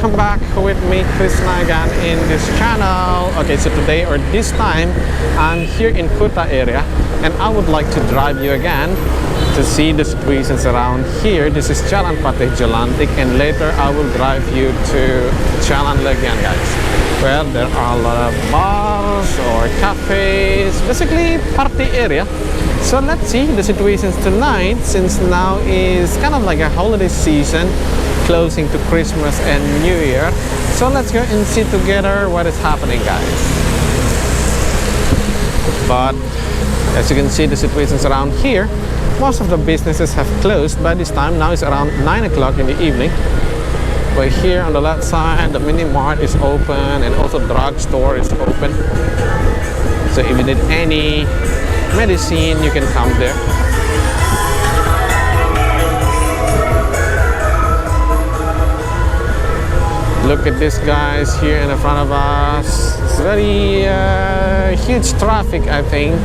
welcome back with me, Krishna, again in this channel. Okay, so today or this time I'm here in Kuta area and I would like to drive you again to see the situations around here. This is Jalan Patih Jelantik and later I will drive you to Jalan Legian, guys. Well, there are a lot of bars or cafes, basically party area. So let's see the situations tonight, since now is kind of like a holiday season closing to Christmas and New Year. So let's go and see together what is happening, guys. But as you can see, the situations around here, most of the businesses have closed by this time. Now it's around 9 o'clock in the evening. But here on the left side, the mini mart is open and also drugstore is open. So if you need any medicine, you can come there. Look at this, guys, here in the front of us. It's very huge traffic, I think.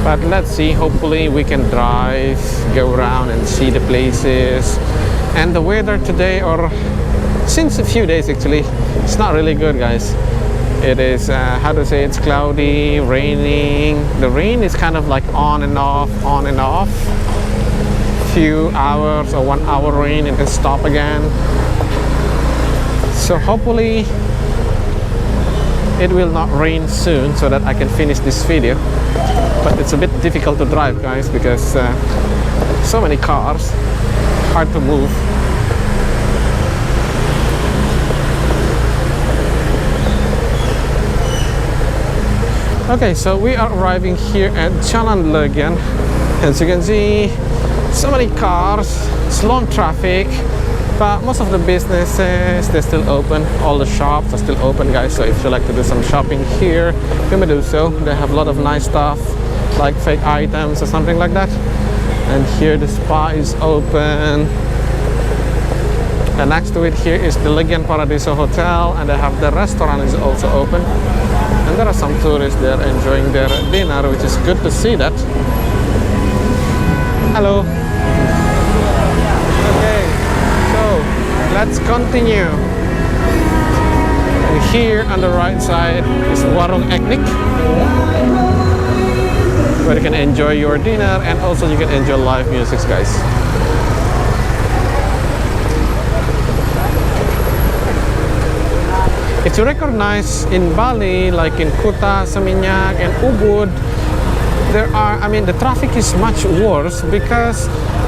But let's see, hopefully we can drive, go around and see the places. And the weather today, or since a few days actually, it's not really good, guys. It is, how to say, it's cloudy, raining. The rain is kind of like on and off, on and off. Few hours or 1 hour rain and then stop again. So hopefully it will not rain soon so that I can finish this video. But it's a bit difficult to drive, guys, because so many cars, hard to move. Okay, so we are arriving here at Jalan Legian. As you can see, so many cars, slow traffic, but most of the businesses, they're still open. All the shops are still open, guys. So if you like to do some shopping here, you may do so. They have a lot of nice stuff, like fake items or something like that. And here the spa is open. And next to it here is the Legian Paradiso Hotel, and they have the restaurant is also open. And there are some tourists there enjoying their dinner, which is good to see that. Hello. Okay, so let's continue. And here on the right side is Warung Etnik, where you can enjoy your dinner and also you can enjoy live music, guys. If you recognize in Bali, like in Kuta, Seminyak, and Ubud, the traffic is much worse because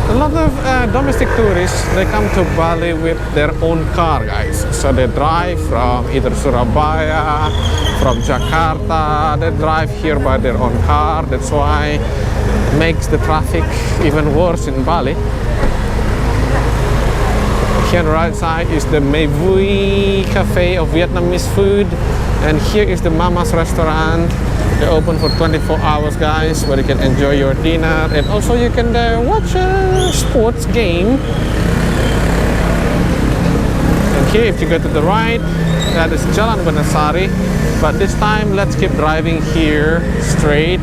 a lot of domestic tourists, they come to Bali with their own car, guys. So they drive from either Surabaya, from Jakarta, they drive here by their own car. That's why it makes the traffic even worse in Bali. Here on the right side is the Mae Vui Cafe of Vietnamese food, and here is the Mama's restaurant. They open for 24 hours, guys, where you can enjoy your dinner and also you can watch a sports game. And here, if you go to the right, that is Jalan Banasari. But this time, let's keep driving here straight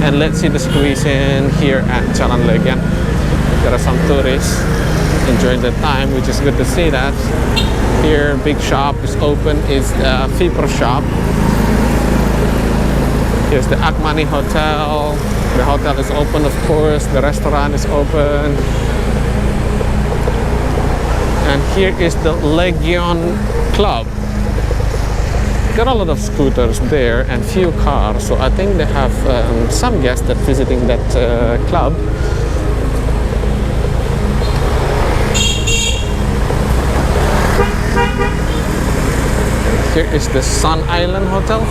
and let's see the situation here at Jalan Legian. There are some tourists enjoying the time, which is good to see that. Here, big shop is open, is the Fiber shop. Here's the Akmani Hotel. The hotel is open, of course. The restaurant is open. And here is the Legian Club. There are a lot of scooters there and few cars. So I think they have some guests that visiting that club. Here is the Sun Island Hotel.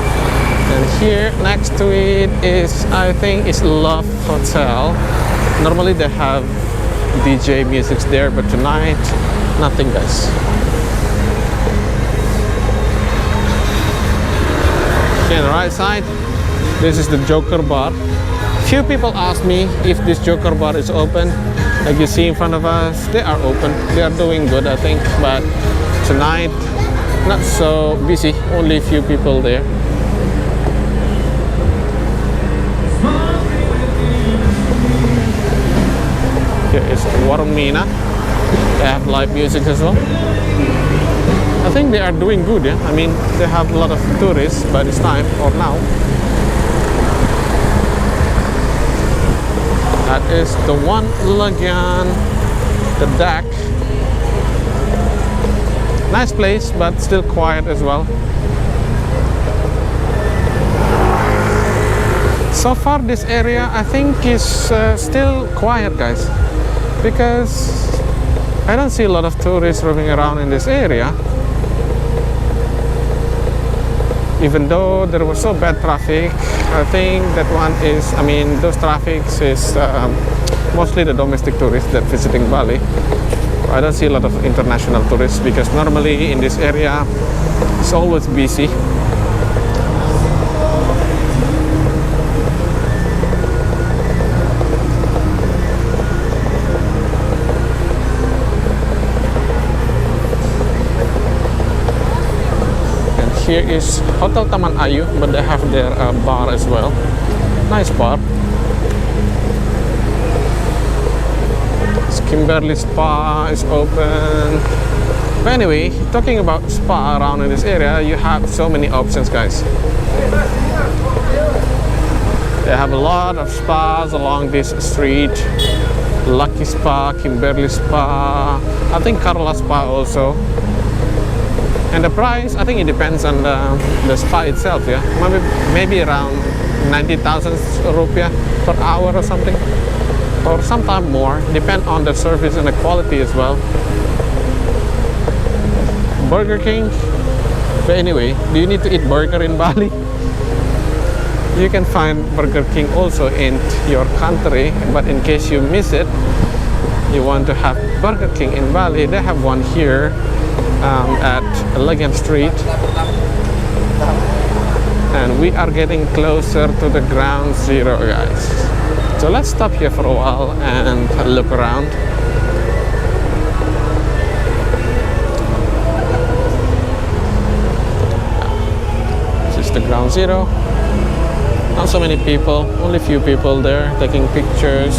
And here next to it is, I think, is Love Hotel. Normally they have DJ music there, but tonight, nothing, guys. Here on the right side, this is the Joker Bar. Few people ask me if this Joker Bar is open. Like you see in front of us, they are open. They are doing good, I think, but tonight, not so busy. Only a few people there. Here is Warmina. They have live music as well. I think they are doing good, yeah. I mean, they have a lot of tourists by this time or now. That is the one Legian, the deck. Nice place, but still quiet as well. So far, this area I think is still quiet, guys, because I don't see a lot of tourists roaming around in this area. Even though there was so bad traffic, I think that one is, I mean, those traffics is mostly the domestic tourists that visiting Bali. I don't see a lot of international tourists because normally in this area it's always busy. Here is Hotel Taman Ayu, but they have their bar as well. Nice bar. Kimberly Spa is open. But anyway, talking about spa around in this area, you have so many options, guys. They have a lot of spas along this street. Lucky Spa, Kimberly Spa, I think Carla Spa also. And the price, I think it depends on the spa itself, yeah. Maybe around 90,000 rupiah per hour or something. Or sometimes more, depend on the service and the quality as well. Burger King. But anyway, do you need to eat burger in Bali? You can find Burger King also in your country, but in case you miss it, you want to have Burger King in Bali, they have one here at Legian Street. And we are getting closer to the ground zero, guys. So let's stop here for a while and look around. This is the ground zero. Not so many people, only few people there taking pictures.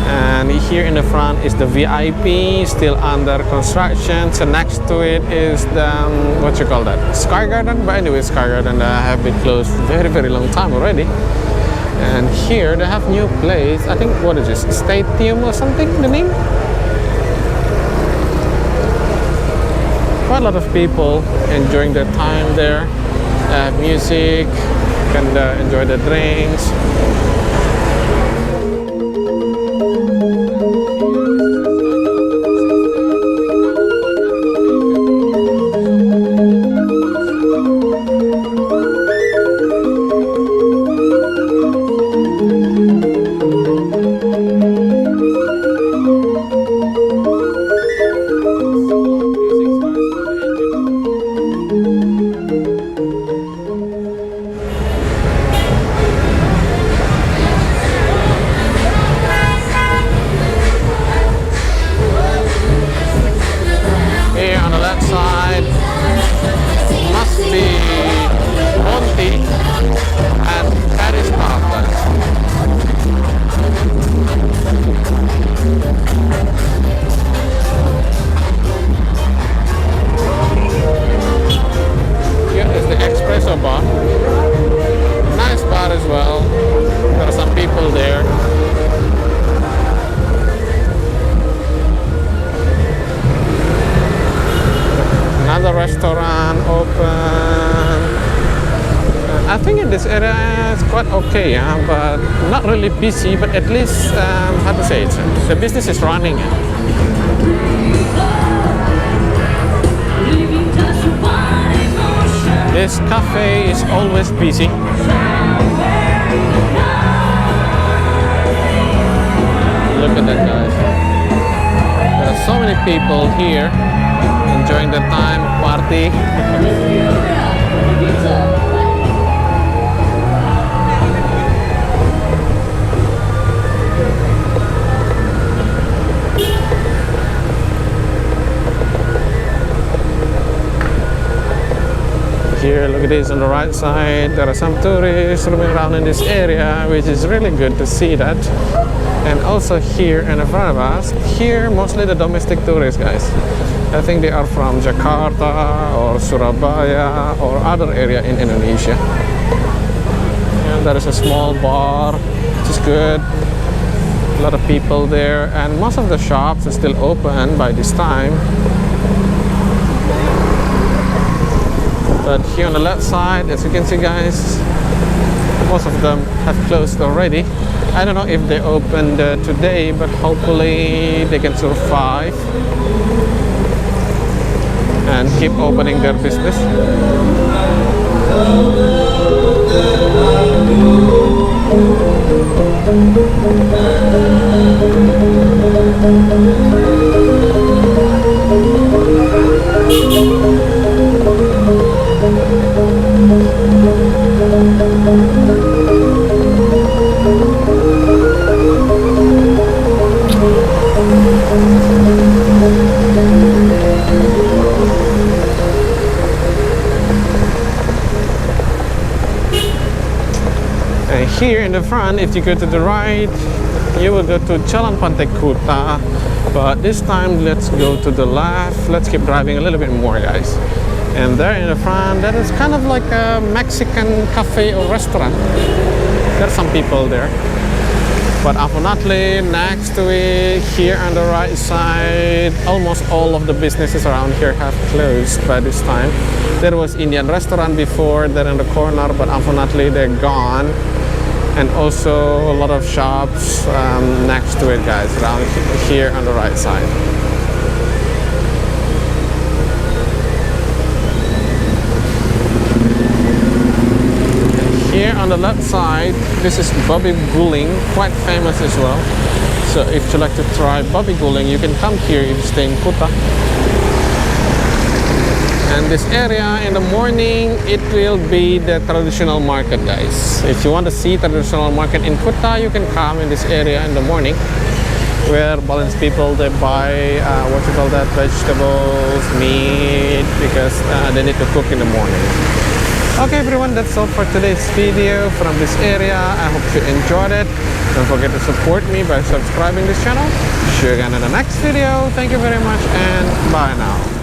And here in the front is the VIP, still under construction. So next to it is the, what you call that? Sky Garden? But anyway, Sky Garden have been closed very long time already. And here they have new place. I think, what is this? Stadium or something, the name? Quite a lot of people enjoying their time there. Music, can enjoy the drinks. Restaurant open. I think in this area is quite okay, yeah, but not really busy, but at least how to say it, the business is running. This cafe is always busy. Look at that, guys. There are so many people here enjoying the time, party. Here, look at this on the right side. There are some tourists roaming around in this area, which is really good to see that. And also here in front of us, here mostly the domestic tourists, guys. I think they are from Jakarta or Surabaya or other area in Indonesia. And there is a small bar, which is good. A lot of people there, and most of the shops are still open by this time. But here on the left side, as you can see, guys, most of them have closed already. I don't know if they opened today, but hopefully they can survive and keep opening their business. And here in the front, if you go to the right, you will go to Jalan Pantai Kuta. But this time, let's go to the left. Let's keep driving a little bit more, guys. And there in the front, that is kind of like a Mexican cafe or restaurant. There's some people there. But unfortunately, next to it, here on the right side, almost all of the businesses around here have closed by this time. There was Indian restaurant before, there in the corner, but unfortunately they're gone. And also a lot of shops next to it, guys, around here on the right side. Here on the left side, this is babi guling, quite famous as well. So if you like to try babi guling, you can come here if you stay in Kuta. And this area in the morning, it will be the traditional market, guys. If you want to see traditional market in Kuta, you can come in this area in the morning, where Balinese people, they buy what you call that, vegetables, meat, because they need to cook in the morning. Okay everyone, that's all for today's video from this area. I hope you enjoyed it. Don't forget to support me by subscribing this channel. See you again in the next video. Thank you very much and bye now.